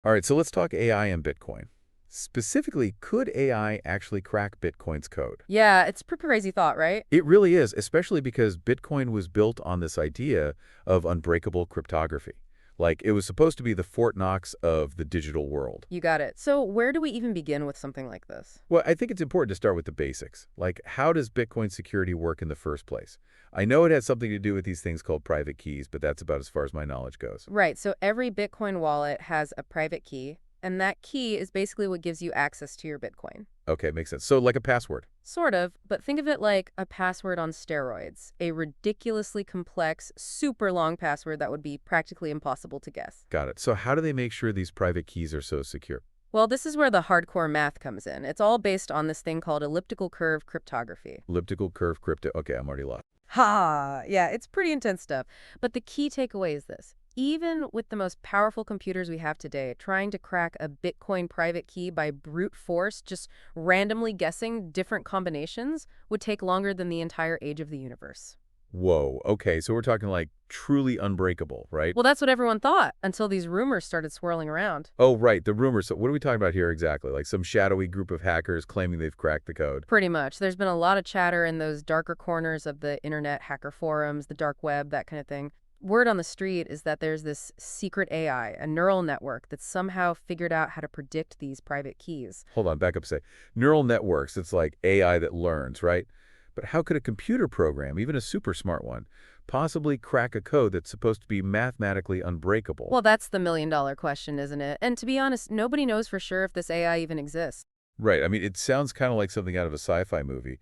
All right, so let's talk AI and Bitcoin. Specifically, could AI actually crack Bitcoin's code? Yeah, it's a pretty crazy thought, right? It really is, especially because Bitcoin was built on this idea of unbreakable cryptography. Like, it was supposed to be the Fort Knox of the digital world. You got it. So where do we even begin with something like this? Well, I think it's important to start with the basics. Like, how does Bitcoin security work in the first place? I know it has something to do with these things called private keys, but that's about as far as my knowledge goes. Right, so every Bitcoin wallet has a private key, and that key is basically what gives you access to your Bitcoin. Okay, makes sense. So, like a password. Sort of, but think of it like a password on steroids, a ridiculously complex, super long password that would be practically impossible to guess. Got it. So, how do they make sure these private keys are so secure? Well, this is where the hardcore math comes in. It's all based on this thing called elliptical curve cryptography. Elliptical curve crypto. Okay, I'm already lost. Ha! Yeah, it's pretty intense stuff. But the key takeaway is this. Even with the most powerful computers we have today, trying to crack a Bitcoin private key by brute force, just randomly guessing different combinations, would take longer than the entire age of the universe. Whoa. Okay, so we're talking like truly unbreakable, right? Well, that's what everyone thought until these rumors started swirling around. Oh, right, the rumors. So what are we talking about here exactly? Like some shadowy group of hackers claiming they've cracked the code? Pretty much. There's been a lot of chatter in those darker corners of the internet, hacker forums, the dark web, that kind of thing. Word on the street is that there's this secret AI, a neural network that somehow figured out how to predict these private keys. Hold on, back up, say. Neural networks, it's like AI that learns, right? But how could a computer program, even a super smart one, possibly crack a code that's supposed to be mathematically unbreakable? Well, that's the million-dollar question, isn't it? And to be honest, nobody knows for sure if this AI even exists. Right, I mean, it sounds kind of like something out of a sci-fi movie.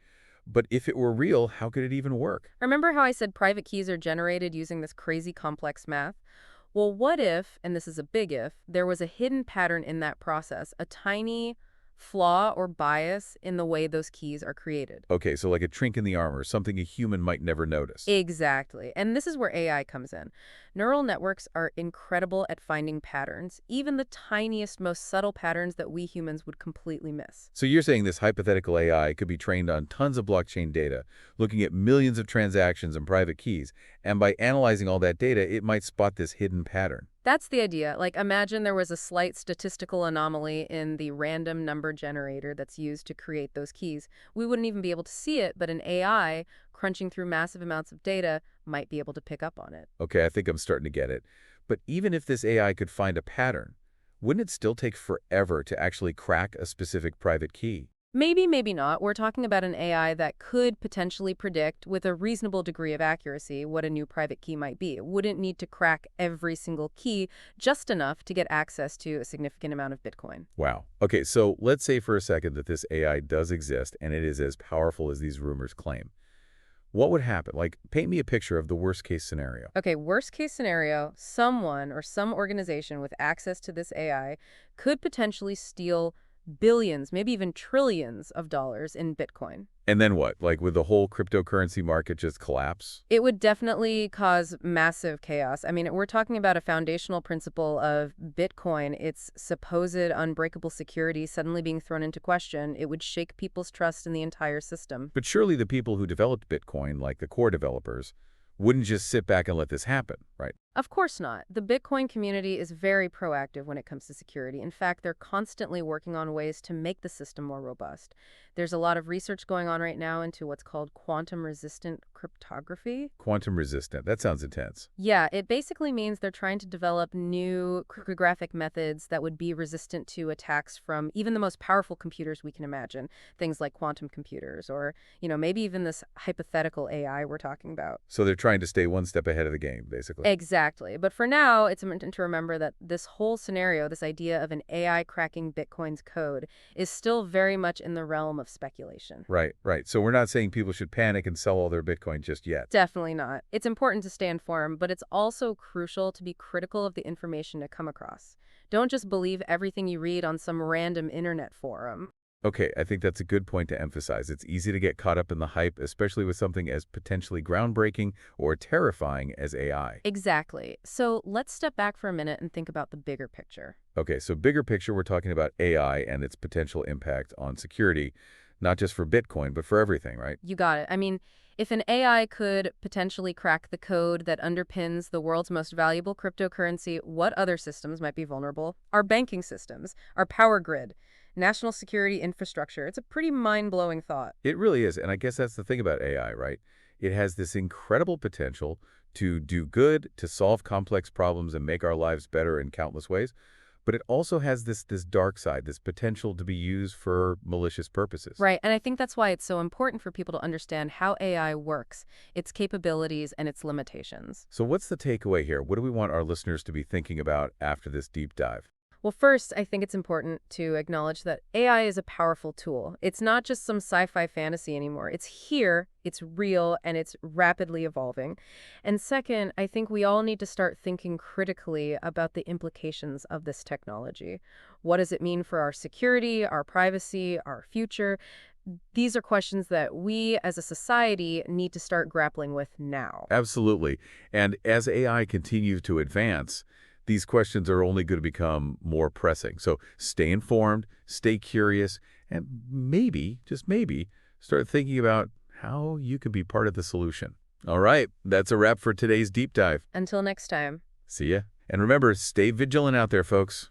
But if it were real, how could it even work? Remember how I said private keys are generated using this crazy complex math? Well, what if, and this is a big if, there was a hidden pattern in that process, a tiny flaw or bias in the way those keys are created? Okay, so like a chink in the armor, something a human might never notice. Exactly. And this is where AI comes in. Neural networks are incredible at finding patterns, even the tiniest, most subtle patterns that we humans would completely miss. So you're saying this hypothetical AI could be trained on tons of blockchain data, looking at millions of transactions and private keys, and by analyzing all that data, it might spot this hidden pattern. That's the idea. Like, imagine there was a slight statistical anomaly in the random number generator that's used to create those keys. We wouldn't even be able to see it, but an AI crunching through massive amounts of data might be able to pick up on it. Okay, I think I'm starting to get it. But even if this AI could find a pattern, wouldn't it still take forever to actually crack a specific private key? Maybe, maybe not. We're talking about an AI that could potentially predict with a reasonable degree of accuracy what a new private key might be. It wouldn't need to crack every single key, just enough to get access to a significant amount of Bitcoin. Wow. Okay, so let's say for a second that this AI does exist and it is as powerful as these rumors claim. What would happen? Like, paint me a picture of the worst case scenario. Okay, worst case scenario, someone or some organization with access to this AI could potentially steal billions, maybe even trillions of dollars in Bitcoin. And then what? Like, would the whole cryptocurrency market just collapse? It would definitely cause massive chaos. I mean, we're talking about a foundational principle of Bitcoin, its supposed unbreakable security suddenly being thrown into question. It would shake people's trust in the entire system. But surely the people who developed Bitcoin, like the core developers, wouldn't just sit back and let this happen, right? Of course not. The Bitcoin community is very proactive when it comes to security. In fact, they're constantly working on ways to make the system more robust. There's a lot of research going on right now into what's called quantum-resistant cryptography. Quantum resistant. That sounds intense. Yeah, it basically means they're trying to develop new cryptographic methods that would be resistant to attacks from even the most powerful computers we can imagine, things like quantum computers or, maybe even this hypothetical AI we're talking about. So they're trying to stay one step ahead of the game, basically. Exactly. But for now, it's important to remember that this whole scenario, this idea of an AI cracking Bitcoin's code, is still very much in the realm of speculation. Right, right. So we're not saying people should panic and sell all their Bitcoin just yet. Definitely not. It's important to stay informed, but it's also crucial to be critical of the information to come across. Don't just believe everything you read on some random internet forum. Okay, I think that's a good point to emphasize. It's easy to get caught up in the hype, especially with something as potentially groundbreaking or terrifying as AI. Exactly. So let's step back for a minute and think about the bigger picture. Okay, so bigger picture, we're talking about AI and its potential impact on security, not just for Bitcoin, but for everything, right? You got it. I mean, If an AI could potentially crack the code that underpins the world's most valuable cryptocurrency, what other systems might be vulnerable? Our banking systems, our power grid, national security infrastructure. It's a pretty mind-blowing thought. It really is, and I guess that's the thing about AI, right? It has this incredible potential to do good, to solve complex problems and make our lives better in countless ways, but it also has this dark side, this potential to be used for malicious purposes. Right, and I think that's why it's so important for people to understand how AI works, its capabilities, and its limitations. So what's the takeaway here? What do we want our listeners to be thinking about after this deep dive? Well, first, I think it's important to acknowledge that AI is a powerful tool. It's not just some sci-fi fantasy anymore. It's here, it's real, and it's rapidly evolving. And second, I think we all need to start thinking critically about the implications of this technology. What does it mean for our security, our privacy, our future? These are questions that we as a society need to start grappling with now. Absolutely. And as AI continues to advance, these questions are only going to become more pressing. So stay informed, stay curious, and maybe, just maybe, start thinking about how you can be part of the solution. All right, that's a wrap for today's deep dive. Until next time. See ya. And remember, stay vigilant out there, folks.